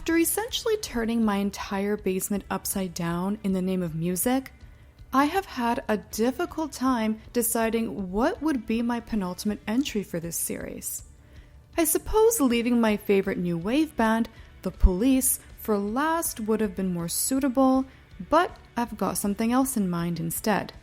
After essentially turning my entire basement upside down in the name of music, I have had a difficult time deciding what would be my penultimate entry for this series. I suppose leaving my favorite new wave band, The Police, for last would have been more suitable, but I've got something else in mind instead.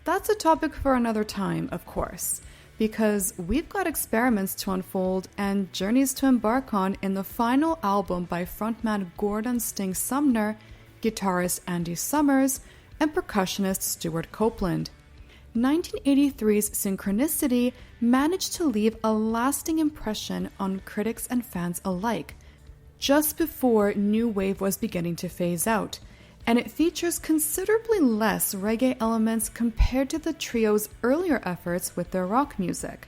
That's a topic for another time, of course, because we've got experiments to unfold and journeys to embark on in the final album by frontman Gordon Sting Sumner, guitarist Andy Summers, and percussionist Stuart Copeland. 1983's Synchronicity managed to leave a lasting impression on critics and fans alike, just before new wave was beginning to phase out, and it features considerably less reggae elements compared to the trio's earlier efforts with their rock music.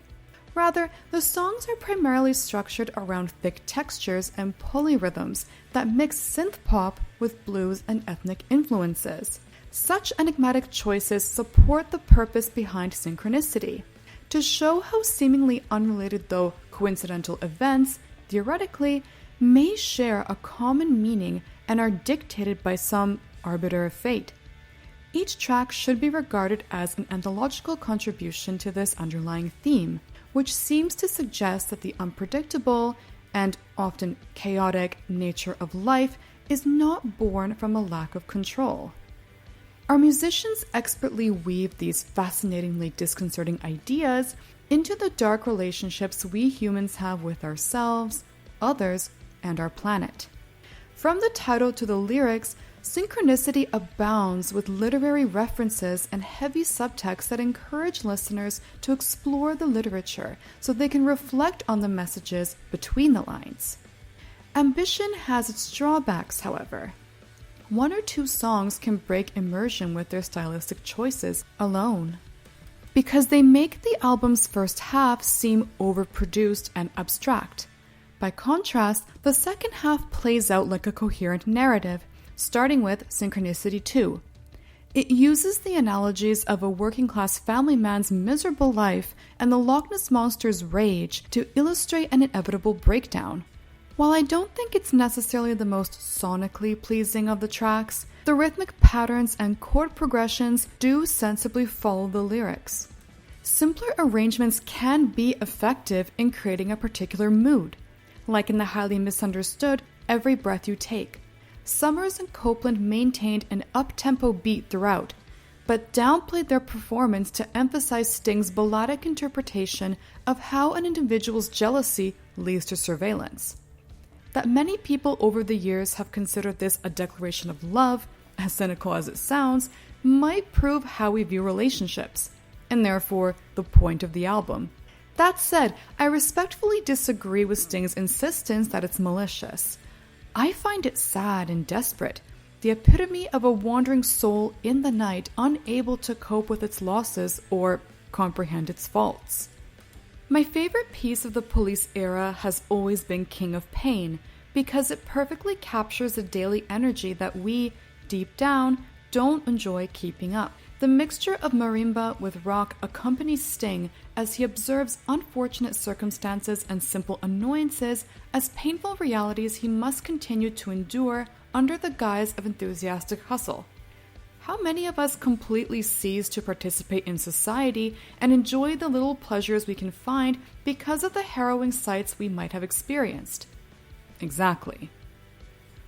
Rather, the songs are primarily structured around thick textures and polyrhythms that mix synth pop with blues and ethnic influences. Such enigmatic choices support the purpose behind Synchronicity, to show how seemingly unrelated though coincidental events, theoretically, may share a common meaning and are dictated by some arbiter of fate. Each track should be regarded as an anthological contribution to this underlying theme, which seems to suggest that the unpredictable and often chaotic nature of life is not born from a lack of control. Our musicians expertly weave these fascinatingly disconcerting ideas into the dark relationships we humans have with ourselves, others, and our planet. From the title to the lyrics, Synchronicity abounds with literary references and heavy subtext that encourage listeners to explore the literature so they can reflect on the messages between the lines. Ambition has its drawbacks, however. One or two songs can break immersion with their stylistic choices alone, because they make the album's first half seem overproduced and abstract. By contrast, the second half plays out like a coherent narrative, starting with Synchronicity 2. It uses the analogies of a working-class family man's miserable life and the Loch Ness Monster's rage to illustrate an inevitable breakdown. While I don't think it's necessarily the most sonically pleasing of the tracks, the rhythmic patterns and chord progressions do sensibly follow the lyrics. Simpler arrangements can be effective in creating a particular mood, like in the highly misunderstood Every Breath You Take. Summers and Copeland maintained an up-tempo beat throughout, but downplayed their performance to emphasize Sting's balladic interpretation of how an individual's jealousy leads to surveillance. That many people over the years have considered this a declaration of love, as cynical as it sounds, might prove how we view relationships, and therefore the point of the album. That said, I respectfully disagree with Sting's insistence that it's malicious. I find it sad and desperate, the epitome of a wandering soul in the night unable to cope with its losses or comprehend its faults. My favorite piece of the Police era has always been King of Pain, because it perfectly captures the daily energy that we, deep down, don't enjoy keeping up. The mixture of marimba with rock accompanies Sting as he observes unfortunate circumstances and simple annoyances as painful realities he must continue to endure under the guise of enthusiastic hustle. How many of us completely cease to participate in society and enjoy the little pleasures we can find because of the harrowing sights we might have experienced? Exactly.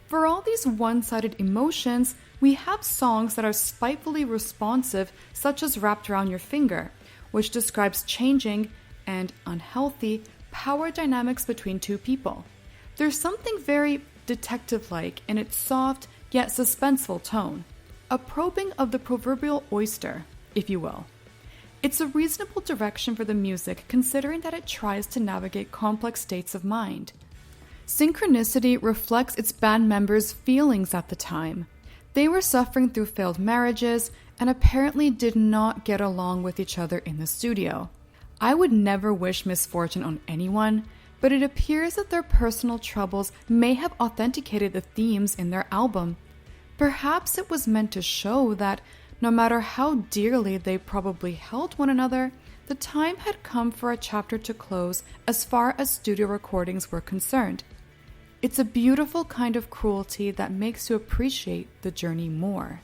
For all these one-sided emotions, we have songs that are spitefully responsive, such as Wrapped Around Your Finger, which describes changing and unhealthy power dynamics between two people. There's something very detective-like in its soft yet suspenseful tone. A probing of the proverbial oyster, if you will. It's a reasonable direction for the music considering that it tries to navigate complex states of mind. Synchronicity reflects its band members' feelings at the time. They were suffering through failed marriages and apparently did not get along with each other in the studio. I would never wish misfortune on anyone, but it appears that their personal troubles may have authenticated the themes in their album. Perhaps it was meant to show that, no matter how dearly they probably held one another, the time had come for a chapter to close as far as studio recordings were concerned. It's a beautiful kind of cruelty that makes you appreciate the journey more.